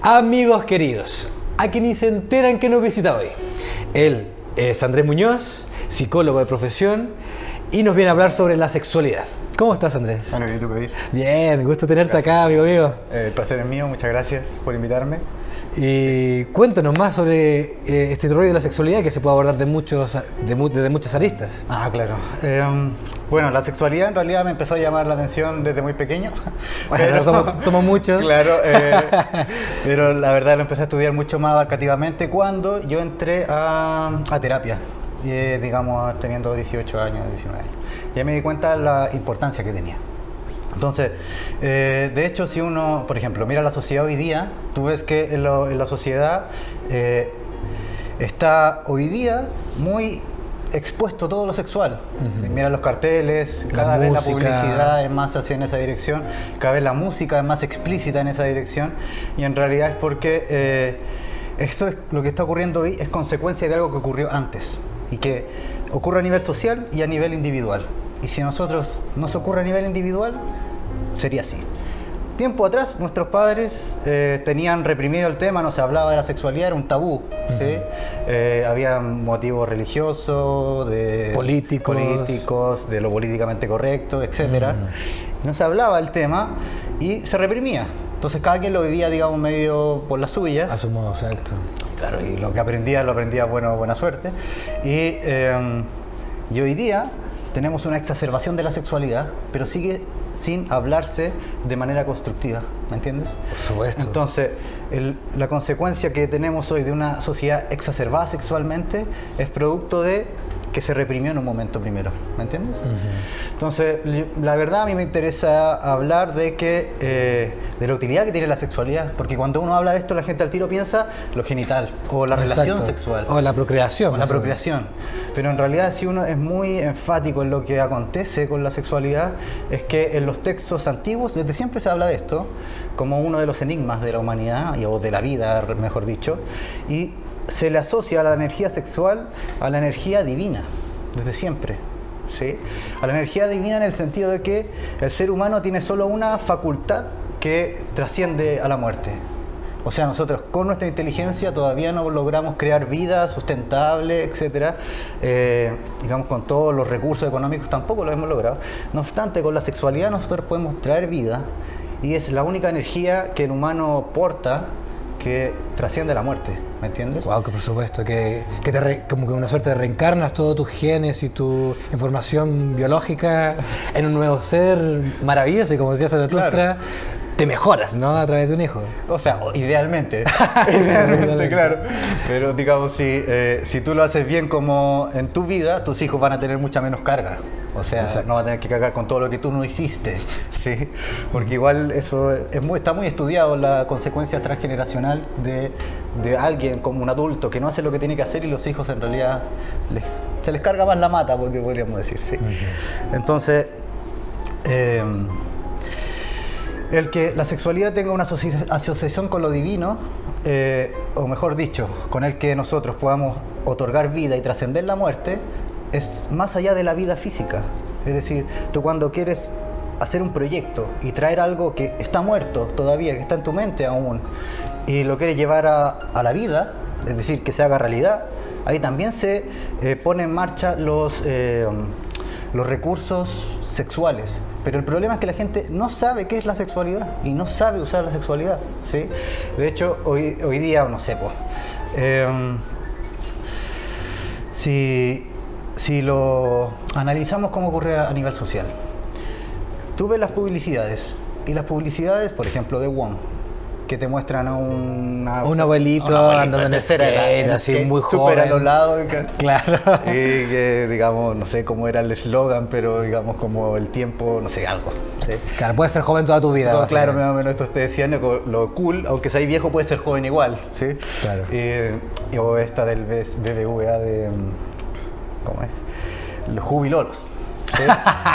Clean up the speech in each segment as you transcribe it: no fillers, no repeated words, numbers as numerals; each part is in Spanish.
Amigos queridos, a quienes se enteran que nos visita hoy. Él es Andrés Muñoz, psicólogo de profesión, y nos viene a hablar sobre la sexualidad. ¿Cómo estás, Andrés? Bueno, ¿y tú, Kabir? Bien, gusto tenerte acá, amigo mío. El placer es mío, muchas gracias por invitarme. Y cuéntanos más sobre este rollo de la sexualidad que se puede abordar desde muchas aristas. Ah, claro. Bueno, la sexualidad en realidad me empezó a llamar la atención desde muy pequeño. Bueno, somos muchos. Claro, pero la verdad lo empecé a estudiar mucho más abarcativamente cuando yo entré a terapia, digamos teniendo 18 años, 19 años. Ya me di cuenta de la importancia que tenía. Entonces, de hecho, si uno, por ejemplo, mira la sociedad hoy día, tú ves que en la sociedad está hoy día muy expuesto todo lo sexual. Mira los carteles, cada vez la publicidad es más hacia en esa dirección, cada vez la música es más explícita en esa dirección, y en realidad es porque esto es lo que está ocurriendo hoy es consecuencia de algo que ocurrió antes y que ocurre a nivel social y a nivel individual. Y si a nosotros nos ocurre a nivel individual, sería así. Tiempo atrás, nuestros padres tenían reprimido el tema, no se hablaba de la sexualidad, era un tabú. ¿Sí? Había motivos religiosos, políticos, de lo políticamente correcto, etc. No se hablaba del tema y se reprimía. Entonces cada quien lo vivía, digamos, medio por las suyas. A su modo, exacto. Claro, y lo que aprendía, lo aprendía buena suerte. Y hoy día tenemos una exacerbación de la sexualidad, pero sigue sin hablarse de manera constructiva, ¿me entiendes? Por supuesto. Entonces, la consecuencia que tenemos hoy de una sociedad exacerbada sexualmente es producto de que se reprimió en un momento primero, ¿me entiendes? Entonces, la verdad a mí me interesa hablar de la utilidad que tiene la sexualidad, porque cuando uno habla de esto la gente al tiro piensa lo genital, o la relación sexual. O la procreación. O la procreación. Pero en realidad si uno es muy enfático en lo que acontece con la sexualidad, es que en los textos antiguos, desde siempre se habla de esto, como uno de los enigmas de la humanidad, o de la vida, mejor dicho, y se le asocia a la energía sexual a la energía divina, desde siempre, ¿sí? A la energía divina en el sentido de que el ser humano tiene solo una facultad que trasciende a la muerte. O sea, nosotros con nuestra inteligencia todavía no logramos crear vida sustentable, etcétera. Digamos, con todos los recursos económicos tampoco lo hemos logrado. No obstante, con la sexualidad nosotros podemos traer vida, y es la única energía que el humano porta que trasciende la muerte, ¿me entiendes? Wow, que por supuesto, como que una suerte de reencarnas todos tus genes y tu información biológica en un nuevo ser maravilloso, y como decía Zaratustra, claro, te mejoras, ¿no? A través de un hijo. O sea, idealmente, idealmente, claro. Pero digamos, si tú lo haces bien como en tu vida, tus hijos van a tener mucha menos carga. O sea, exacto, no va a tener que cargar con todo lo que tú no hiciste, ¿sí? Porque igual eso está muy estudiado, la consecuencia transgeneracional de alguien como un adulto que no hace lo que tiene que hacer, y los hijos en realidad se les carga más la mata, porque podríamos decir, ¿sí? Entonces, el que la sexualidad tenga una asociación con lo divino, o mejor dicho, con el que nosotros podamos otorgar vida y trascender la muerte, es más allá de la vida física. Es decir, tú cuando quieres hacer un proyecto y traer algo que está muerto todavía, que está en tu mente aún, y lo quieres llevar a la vida, es decir, que se haga realidad, ahí también se pone en marcha los recursos sexuales. Pero el problema es que la gente no sabe qué es la sexualidad y no sabe usar la sexualidad, ¿sí? De hecho, hoy día, no sé, si lo analizamos como ocurre a nivel social, tú ves las publicidades, y las publicidades, por ejemplo, de WOM, que te muestran a un abuelito andando en skate, así muy joven, súper a los lados, claro, y que, digamos, no sé cómo era el eslogan, pero digamos como el tiempo, no sé, algo, ¿sí? Claro, puedes ser joven toda tu vida. No, claro, más o menos esto te decían, lo cool, aunque seas viejo, puedes ser joven igual, ¿sí? Claro. O esta del BBVA de, ¿cómo es? Los jubilolos. ¿Sí?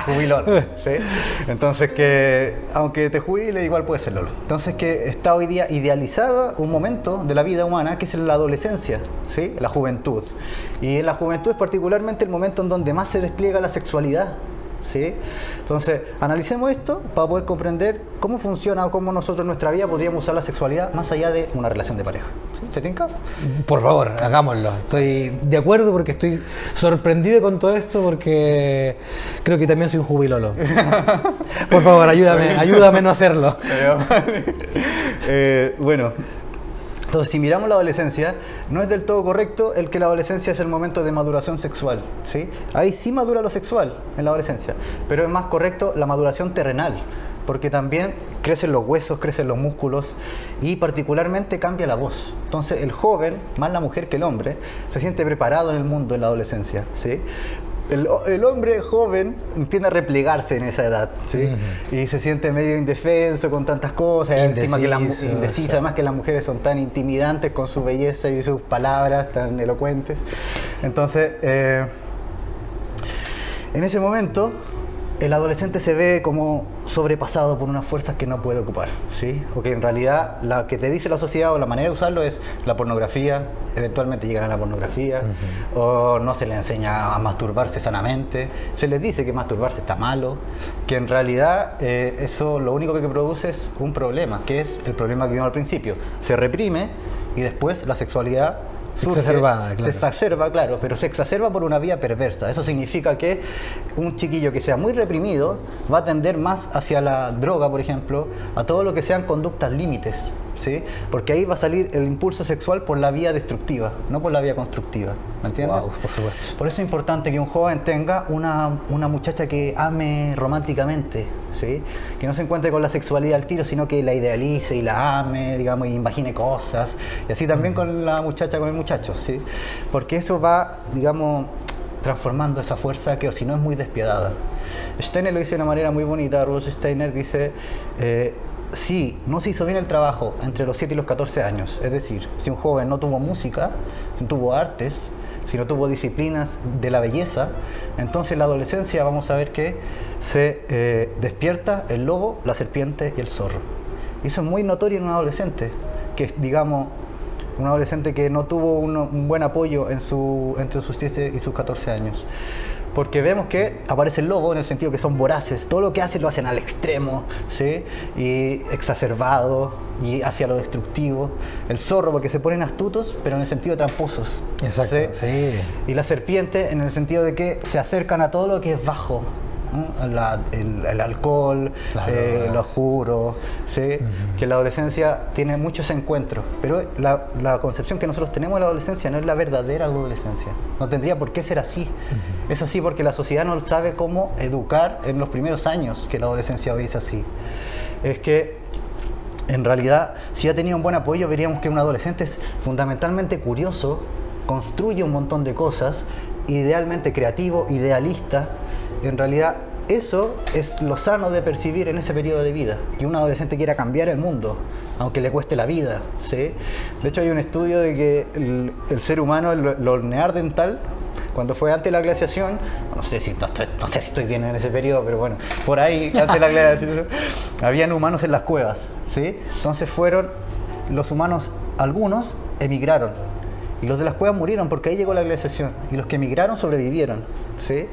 Jubilolo, ¿sí? Entonces que aunque te jubile igual puede ser lolo. Entonces que está hoy día idealizada un momento de la vida humana que es la adolescencia, ¿sí? La juventud. Y en la juventud es particularmente el momento en donde más se despliega la sexualidad, ¿sí? Entonces, analicemos esto para poder comprender cómo funciona o cómo nosotros en nuestra vida podríamos usar la sexualidad más allá de una relación de pareja. ¿Sí? ¿Te tinca? Por favor, hagámoslo. Estoy de acuerdo porque estoy sorprendido con todo esto porque creo que también soy un jubilolo. Por favor, ayúdame a no hacerlo. Bueno, entonces si miramos la adolescencia, no es del todo correcto el que la adolescencia es el momento de maduración sexual, ¿sí? Ahí sí madura lo sexual en la adolescencia, pero es más correcto la maduración terrenal, porque también crecen los huesos, crecen los músculos y particularmente cambia la voz. Entonces el joven, más la mujer que el hombre, se siente preparado en el mundo en la adolescencia, ¿sí? El hombre joven tiende a replegarse en esa edad, ¿sí? Y se siente medio indefenso con tantas cosas, indeciso, además que las mujeres son tan intimidantes con su belleza y sus palabras tan elocuentes. Entonces, en ese momento, el adolescente se ve como sobrepasado por unas fuerzas que no puede ocupar, ¿sí? Porque en realidad la que te dice la sociedad o la manera de usarlo es la pornografía, eventualmente llegan a la pornografía, o no se le enseña a masturbarse sanamente, se les dice que masturbarse está malo, que en realidad eso lo único que produce es un problema, que es el problema que vimos al principio, se reprime y después la sexualidad surge, exacerbada, claro. Se exacerba, claro, pero se exacerba por una vía perversa. Eso significa que un chiquillo que sea muy reprimido va a tender más hacia la droga, por ejemplo, a todo lo que sean conductas límites, ¿sí? Porque ahí va a salir el impulso sexual por la vía destructiva, no por la vía constructiva, ¿me entiendes? Wow, por supuesto. Por eso es importante que un joven tenga una muchacha que ame románticamente, ¿sí? Que no se encuentre con la sexualidad al tiro, sino que la idealice y la ame, digamos, y imagine cosas. Y así también con la muchacha, con el muchacho, ¿sí? Porque eso va, digamos, transformando esa fuerza que o si no es muy despiadada. Steiner lo dice de una manera muy bonita. Rudolf Steiner dice, si no se hizo bien el trabajo entre los 7 y los 14 años, es decir, si un joven no tuvo música, si no tuvo artes, si no tuvo disciplinas de la belleza, entonces en la adolescencia vamos a ver que se despierta el lobo, la serpiente y el zorro. Y eso es muy notorio en un adolescente, que es, digamos, un adolescente que no tuvo un buen apoyo entre sus 7 y sus 14 años. Porque vemos que aparece el lobo en el sentido que son voraces, todo lo que hacen lo hacen al extremo, ¿sí? Y exacerbado y hacia lo destructivo. El zorro porque se ponen astutos, pero en el sentido tramposos. Exacto, ¿sí? Y la serpiente en el sentido de que se acercan a todo lo que es bajo, ¿no? El alcohol, lo oscuro, ¿sí? Que la adolescencia tiene muchos encuentros, pero la concepción que nosotros tenemos de la adolescencia no es la verdadera adolescencia, no tendría por qué ser así. Es así porque la sociedad no sabe cómo educar en los primeros años que la adolescencia hoy es así. Es que en realidad, si ha tenido un buen apoyo, veríamos que un adolescente es fundamentalmente curioso, construye un montón de cosas, idealmente creativo, idealista. En realidad, eso es lo sano de percibir en ese periodo de vida, que un adolescente quiera cambiar el mundo, aunque le cueste la vida, ¿sí? De hecho, hay un estudio de que el ser humano, el neandertal, cuando fue antes de la glaciación, no sé si estoy bien en ese periodo, pero bueno, por ahí, antes de la glaciación, habían humanos en las cuevas, ¿sí? Entonces fueron los humanos, algunos emigraron, y los de las cuevas murieron porque ahí llegó la glaciación, y los que emigraron sobrevivieron, ¿sí?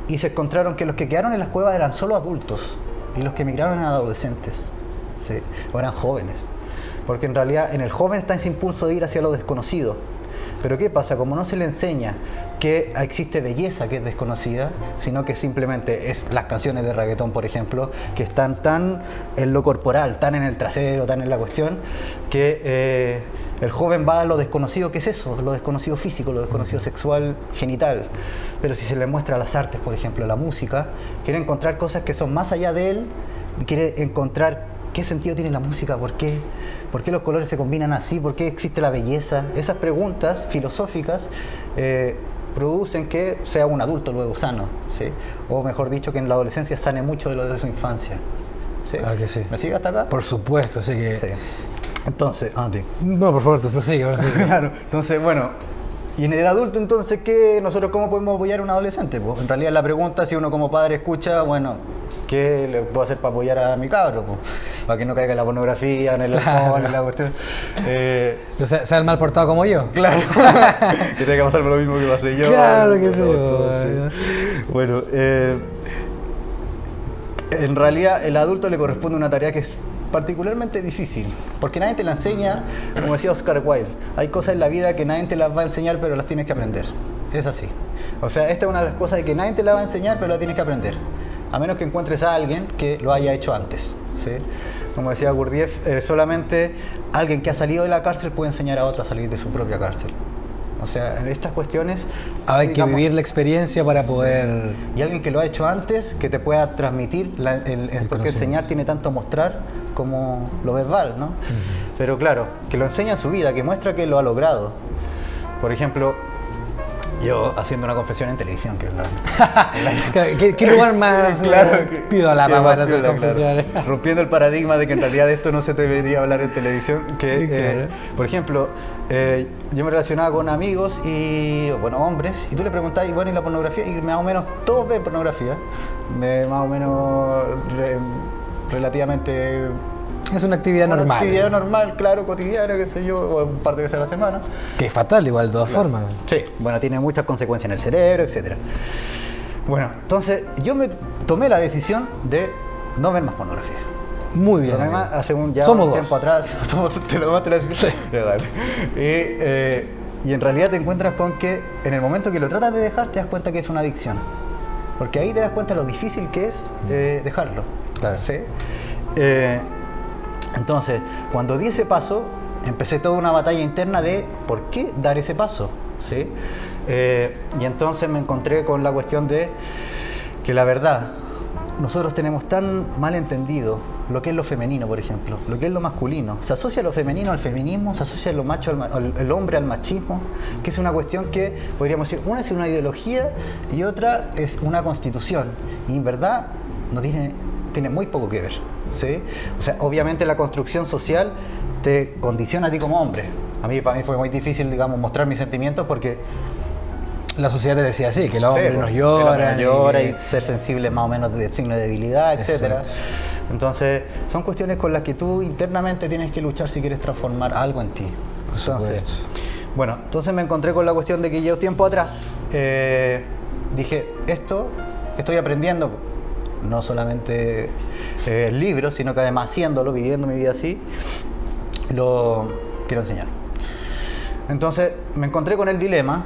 Y se encontraron que los que quedaron en las cuevas eran solo adultos, y los que emigraron eran adolescentes, ¿sí? O eran jóvenes, porque en realidad en el joven está ese impulso de ir hacia lo desconocido. Pero ¿qué pasa? Como no se le enseña que existe belleza que es desconocida, sino que simplemente es las canciones de reggaetón, por ejemplo, que están tan en lo corporal, tan en el trasero, tan en la cuestión, que el joven va a lo desconocido, ¿qué es eso? Lo desconocido físico, lo desconocido sexual, genital. Pero si se le muestra las artes, por ejemplo, la música, quiere encontrar cosas que son más allá de él, y quiere encontrar qué sentido tiene la música, por qué los colores se combinan así, por qué existe la belleza. Esas preguntas filosóficas producen que sea un adulto luego sano, ¿sí? O mejor dicho, que en la adolescencia sane mucho de lo de su infancia, ¿sí? Claro que sí. ¿Me sigue hasta acá? Por supuesto, sí que... Sí. Entonces, No, por favor, prosigue. Claro, entonces, bueno, y en el adulto, entonces, nosotros cómo podemos apoyar a un adolescente? Pues, en realidad la pregunta, si uno como padre escucha, bueno, ¿qué le puedo hacer para apoyar a mi cabro? Pues, para que no caiga en la pornografía, en el alcohol, en la cuestión. ¿Sea el mal portado como yo? Claro, que tenga que pasar por lo mismo que pasé yo. Claro que sí. Bueno, en realidad el adulto le corresponde una tarea que es particularmente difícil, porque nadie te la enseña, como decía Oscar Wilde, hay cosas en la vida que nadie te las va a enseñar, pero las tienes que aprender. Es así. O sea, esta es una de las cosas que nadie te la va a enseñar, pero la tienes que aprender. A menos que encuentres a alguien que lo haya hecho antes, ¿sí? Como decía Gurdjieff, solamente alguien que ha salido de la cárcel puede enseñar a otro a salir de su propia cárcel. O sea, en estas cuestiones... Hay que vivir la experiencia para poder... Y alguien que lo ha hecho antes, que te pueda transmitir, porque enseñar tiene tanto mostrar como lo verbal, ¿no? Pero claro, que lo enseña en su vida, que muestra que lo ha logrado. Por ejemplo, yo haciendo una confesión en televisión, que es la... ¿Qué lugar más pido a la mamá para hacer piola, confesiones? Claro. Rompiendo el paradigma de que en realidad de esto no se debería hablar en televisión. Que, claro. Por ejemplo, yo me relacionaba con amigos y, bueno, hombres, y tú le preguntabas, bueno, ¿y la pornografía? Y más o menos todos ven pornografía, más o menos relativamente... Es una actividad normal. Una actividad normal, claro, cotidiana, qué sé yo, un par de veces a la semana. Que es fatal, igual, de todas formas. Sí, bueno, tiene muchas consecuencias en el cerebro, etc. Bueno, entonces yo me tomé la decisión de no ver más pornografía. Muy bien. Además, hace un tiempo atrás, te lo tomaste la decisión. Sí. Ya, dale. Y en realidad te encuentras con que en el momento que lo tratas de dejar, te das cuenta que es una adicción. Porque ahí te das cuenta de lo difícil que es dejarlo. Claro. ¿Sí? Entonces, cuando di ese paso, empecé toda una batalla interna de por qué dar ese paso, ¿sí? Y entonces me encontré con la cuestión de que la verdad, nosotros tenemos tan mal entendido lo que es lo femenino, por ejemplo, lo que es lo masculino. Se asocia lo femenino al feminismo, se asocia lo macho el hombre al machismo, que es una cuestión que, podríamos decir, una es una ideología y otra es una constitución. Y en verdad no tiene muy poco que ver. ¿Sí? O sea, obviamente la construcción social te condiciona a ti como hombre. Para mí fue muy difícil, digamos, mostrar mis sentimientos porque... La sociedad te decía así, que el hombre nos llora. Y ser sensible más o menos de signo de debilidad, etc. Entonces, son cuestiones con las que tú internamente tienes que luchar si quieres transformar algo en ti. Entonces me encontré con la cuestión de que yo tiempo atrás dije, esto que estoy aprendiendo, no solamente libros, sino que además haciéndolo, viviendo mi vida así, lo quiero enseñar. Entonces me encontré con el dilema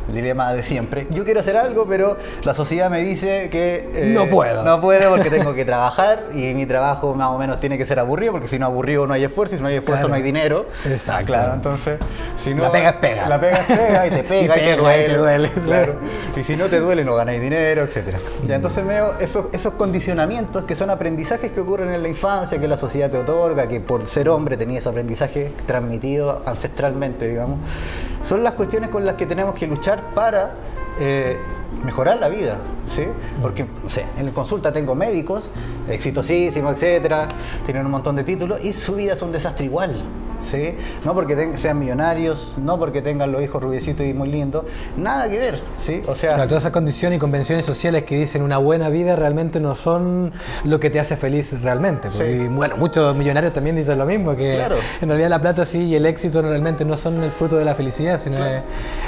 de siempre. Yo quiero hacer algo, pero la sociedad me dice que no puedo. No puedo porque tengo que trabajar y mi trabajo más o menos tiene que ser aburrido, porque si no aburrido no hay esfuerzo y si no hay esfuerzo no hay dinero. Exacto. Claro, entonces, si no, la pega es pega. La pega es pega y te pega y te duele. Claro. Y si no te duele no ganáis dinero, etc. Y entonces veo esos condicionamientos que son aprendizajes que ocurren en la infancia, que la sociedad te otorga, que por ser hombre tenía ese aprendizaje transmitido ancestralmente, digamos. Son las cuestiones con las que tenemos que luchar para mejorar la vida, ¿sí? Porque, no sé, en la consulta tengo médicos exitosísimos, etcétera, tienen un montón de títulos y su vida es un desastre igual, ¿sí? No porque sean millonarios, no porque tengan los hijos rubiecitos y muy lindos, nada que ver, ¿sí? O sea, claro, todas esas condiciones y convenciones sociales que dicen una buena vida realmente no son lo que te hace feliz realmente. Sí. Y bueno, muchos millonarios también dicen lo mismo, que claro, en realidad la plata sí y el éxito realmente no son el fruto de la felicidad, sino claro,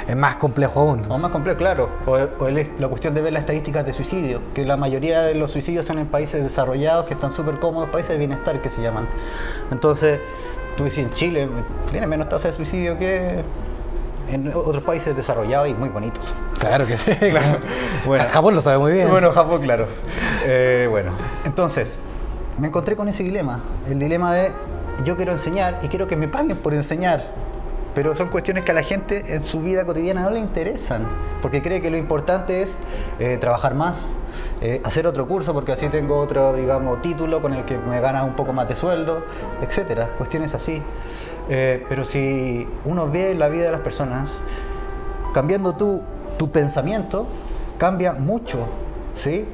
es más complejo aún. O más complejo, claro. O la cuestión de ver las estadísticas de suicidio, que la mayoría de los suicidios son en países desarrollados, que están súper cómodos, países de bienestar que se llaman. Entonces, tú dices, en Chile tiene menos tasa de suicidio que en otros países desarrollados y muy bonitos. Claro que sí. Claro. Bueno, Japón lo sabe muy bien. Bueno, Japón, claro. Entonces, me encontré con ese dilema. El dilema de yo quiero enseñar y quiero que me paguen por enseñar. Pero son cuestiones que a la gente en su vida cotidiana no le interesan, porque cree que lo importante es trabajar más, hacer otro curso porque así tengo otro, digamos, título con el que me gana un poco más de sueldo, etcétera. Cuestiones así. Pero si uno ve la vida de las personas, cambiando tu pensamiento, cambia mucho, ¿sí?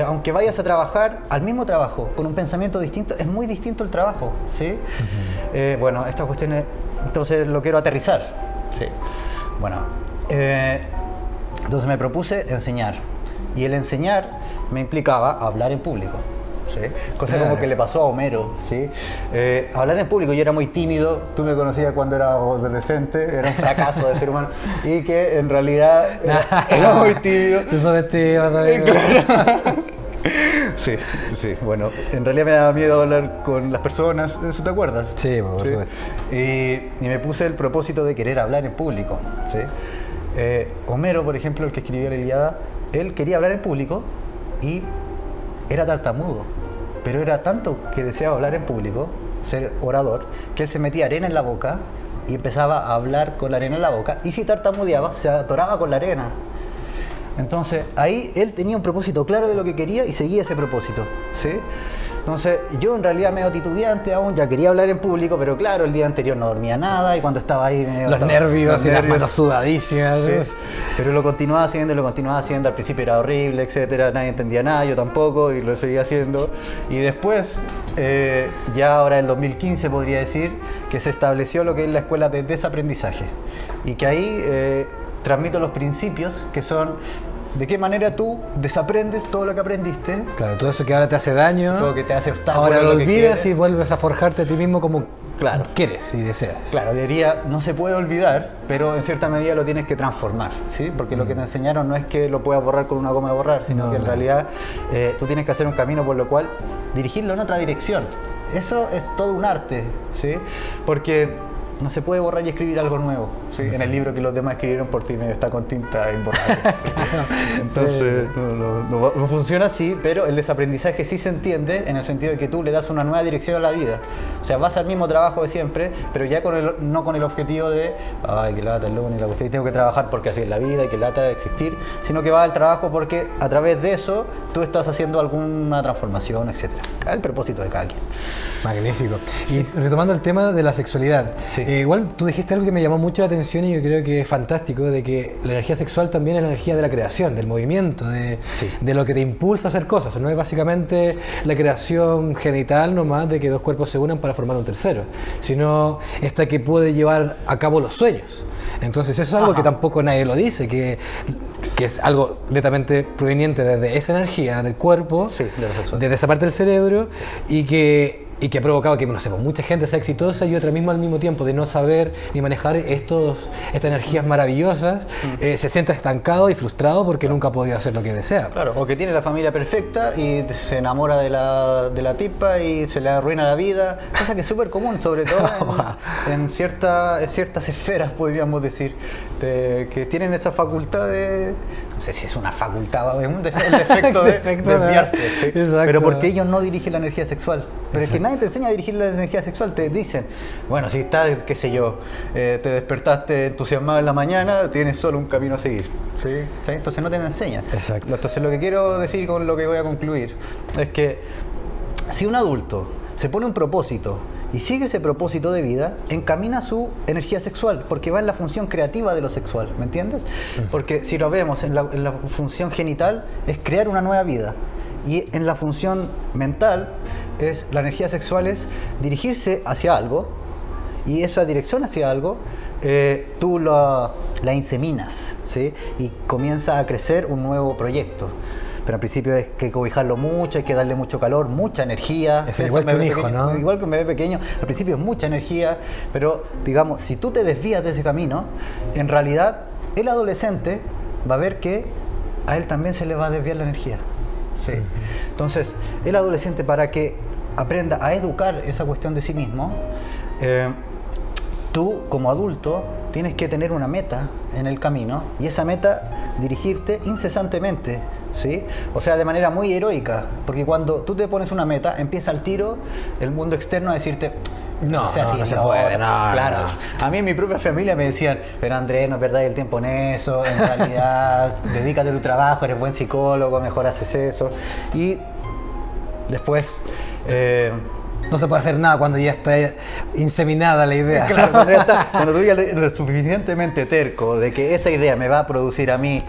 Aunque vayas a trabajar al mismo trabajo, con un pensamiento distinto, es muy distinto el trabajo, ¿sí? Uh-huh. Estas cuestiones, entonces lo quiero aterrizar, ¿sí? Entonces me propuse enseñar, y el enseñar me implicaba hablar en público, ¿sí? Cosa como que le pasó a Homero, ¿sí? Hablar en público, yo era muy tímido, tú me conocías cuando era adolescente, era un fracaso de ser humano, y que en realidad era muy tímido. Tú sabes, vas a ver. Claro. Sí, sí, bueno, en realidad me daba miedo hablar con las personas, ¿eso te acuerdas? Sí, por supuesto. Y me puse el propósito de querer hablar en público, ¿sí? Homero, por ejemplo, el que escribió la Ilíada, él quería hablar en público y era tartamudo, pero era tanto que deseaba hablar en público, ser orador, que él se metía arena en la boca y empezaba a hablar con la arena en la boca, y si tartamudeaba, se atoraba con la arena. Entonces, ahí él tenía un propósito claro de lo que quería y seguía ese propósito, ¿sí? Entonces, yo en realidad medio titubeante aún, ya quería hablar en público, pero claro, el día anterior no dormía nada y cuando estaba ahí... Los nervios y las manos sudadísimas. Sí. Pero lo continuaba haciendo, al principio era horrible, etcétera, nadie entendía nada, yo tampoco, y lo seguía haciendo. Y después, ya ahora en 2015 podría decir, que se estableció lo que es la escuela de desaprendizaje. Y que ahí transmito los principios que son... ¿De qué manera tú desaprendes todo lo que aprendiste? Claro, todo eso que ahora te hace daño, todo que te hace obstáculo, ahora lo que olvidas y vuelves a forjarte a ti mismo como claro. quieres y deseas. Claro, diría, no se puede olvidar, pero en cierta medida lo tienes que transformar, ¿sí? Porque lo que te enseñaron no es que lo puedas borrar con una goma de borrar, sino que en realidad tú tienes que hacer un camino por lo cual dirigirlo en otra dirección. Eso es todo un arte, ¿sí? Porque no se puede borrar y escribir algo nuevo, ¿sí? En el libro que los demás escribieron por ti está con tinta imborrable. Entonces sí. No funciona así, pero el desaprendizaje sí se entiende en el sentido de que tú le das una nueva dirección a la vida. O sea, vas al mismo trabajo de siempre, pero ya no con el objetivo de ay, que lata el lunes, la cuestión, tengo que trabajar porque así es la vida y que lata de existir, sino que vas al trabajo porque a través de eso tú estás haciendo alguna transformación, etcétera. El propósito de cada quien. Magnífico. Y retomando el tema de la sexualidad, sí. Igual tú dijiste algo que me llamó mucho la atención y yo creo que es fantástico, de que la energía sexual también es la energía de la creación, del movimiento, de lo que te impulsa a hacer cosas. No es básicamente la creación genital nomás de que dos cuerpos se unan para formar un tercero, sino esta que puede llevar a cabo los sueños. Entonces eso es algo que tampoco nadie lo dice, que es algo netamente proveniente desde esa energía del cuerpo, desde esa parte del cerebro, y que ha provocado que, no sé, mucha gente sea exitosa y otra misma al mismo tiempo de no saber ni manejar estas energías maravillosas, se sienta estancado y frustrado porque nunca ha podido hacer lo que desea. Claro, o que tiene la familia perfecta y se enamora de la tipa y se le arruina la vida, cosa que es súper común, sobre todo en ciertas esferas, podríamos decir, que tienen esa facultad de... No sé si es una facultad o es un defecto de desviarse, ¿sí? Pero porque ellos no dirigen la energía sexual. Pero es que nadie te enseña a dirigir la energía sexual. Te dicen, bueno, si estás, qué sé yo, te despertaste entusiasmado en la mañana, tienes solo un camino a seguir, ¿sí? Entonces no te enseñan. Exacto. Entonces lo que quiero decir con lo que voy a concluir es que si un adulto se pone un propósito y sigue ese propósito de vida, encamina su energía sexual, porque va en la función creativa de lo sexual, ¿me entiendes? Porque si lo vemos en la función genital, es crear una nueva vida. Y en la función mental, la energía sexual es dirigirse hacia algo, y esa dirección hacia algo, tú la inseminas, ¿sí? Y comienza a crecer un nuevo proyecto. Pero al principio hay que cobijarlo mucho, hay que darle mucho calor, mucha energía. Es igual que un hijo, pequeño, ¿no? Igual que un bebé pequeño, al principio es mucha energía, pero digamos, si tú te desvías de ese camino, en realidad el adolescente va a ver que a él también se le va a desviar la energía. Sí. Entonces, el adolescente, para que aprenda a educar esa cuestión de sí mismo, tú como adulto tienes que tener una meta en el camino y esa meta dirigirte incesantemente, ¿sí? O sea, de manera muy heroica, porque cuando tú te pones una meta, empieza al tiro el mundo externo a decirte no se puede, claro. A mí en mi propia familia me decían, pero Andrés, no perdáis el tiempo en eso, en realidad dedícate a tu trabajo, eres buen psicólogo, mejor haces eso. Y después no se puede hacer nada cuando ya está inseminada la idea. Claro, cuando tú ya eres lo suficientemente terco de que esa idea me va a producir a mí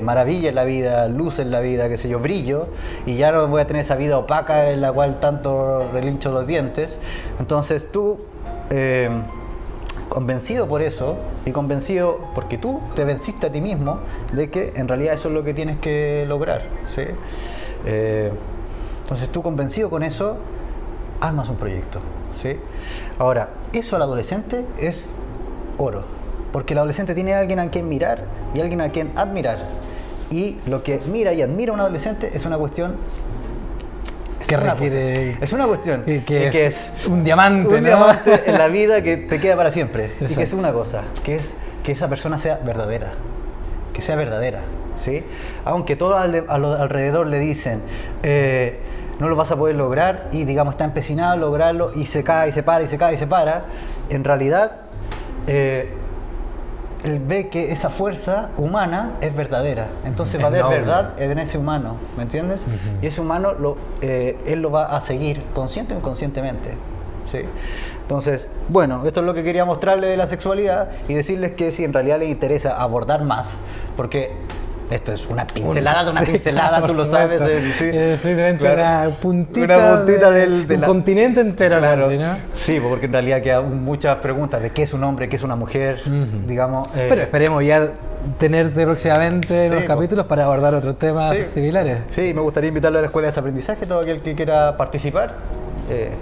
maravilla en la vida, luz en la vida, qué sé yo, brillo, y ya no voy a tener esa vida opaca en la cual tanto relincho los dientes. Entonces tú, convencido por eso, y convencido porque tú te venciste a ti mismo de que en realidad eso es lo que tienes que lograr, ¿sí? Entonces tú, convencido con eso, armas un proyecto, ¿sí? Ahora, eso al adolescente es oro, porque el adolescente tiene a alguien a quien mirar y alguien a quien admirar, y lo que mira y admira un adolescente es una cuestión que una requiere... cosa. Es una cuestión. Y que que es un diamante, un ¿no? diamante en la vida que te queda para siempre. Y que es Exacto. una cosa, que es que esa persona sea verdadera. Que sea verdadera, ¿sí? Aunque todo alrededor le dicen, no lo vas a poder lograr, y digamos está empecinado en lograrlo, y se cae, y se para, y se cae, y se para, en realidad él ve que esa fuerza humana es verdadera. Entonces va a Es haber noble. verdad en ese humano, ¿me entiendes? Y ese humano él lo va a seguir consciente o inconscientemente, ¿sí? Entonces, bueno, esto es lo que quería mostrarles de la sexualidad y decirles que si en realidad les interesa abordar más, porque esto es una pincelada de una pincelada, por tú lo supuesto. sabes. Sí, Es simplemente claro. una puntita de de un la- continente entero, Claro. casi, ¿no? Sí, porque en realidad quedan muchas preguntas de qué es un hombre, qué es una mujer, digamos. Pero esperemos ya tenerte próximamente en Sí, los capítulos para abordar otros temas Sí. similares. Sí, me gustaría invitarlo a la Escuela de Aprendizaje, todo aquel que quiera participar.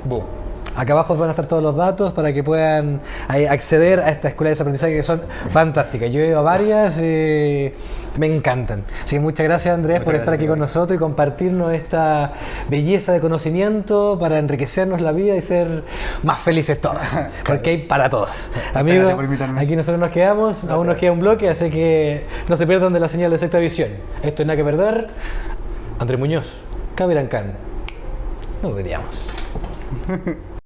Boom. Acá abajo van a estar todos los datos para que puedan ahí acceder a esta escuela de aprendizaje que son fantásticas. Yo he ido a varias y me encantan. Así que muchas gracias, Andrés, Muchas por estar gracias, aquí con nosotros y compartirnos esta belleza de conocimiento para enriquecernos la vida y ser más felices todos. Porque hay para todos. Amigos, gracias por invitarme. aquí nosotros nos quedamos, aún nos queda un bloque, así que no se pierdan de la señal de Sexta Visión. Esto es Nada que Perder. Andrés Muñoz, Cabirán Can. Nos veríamos.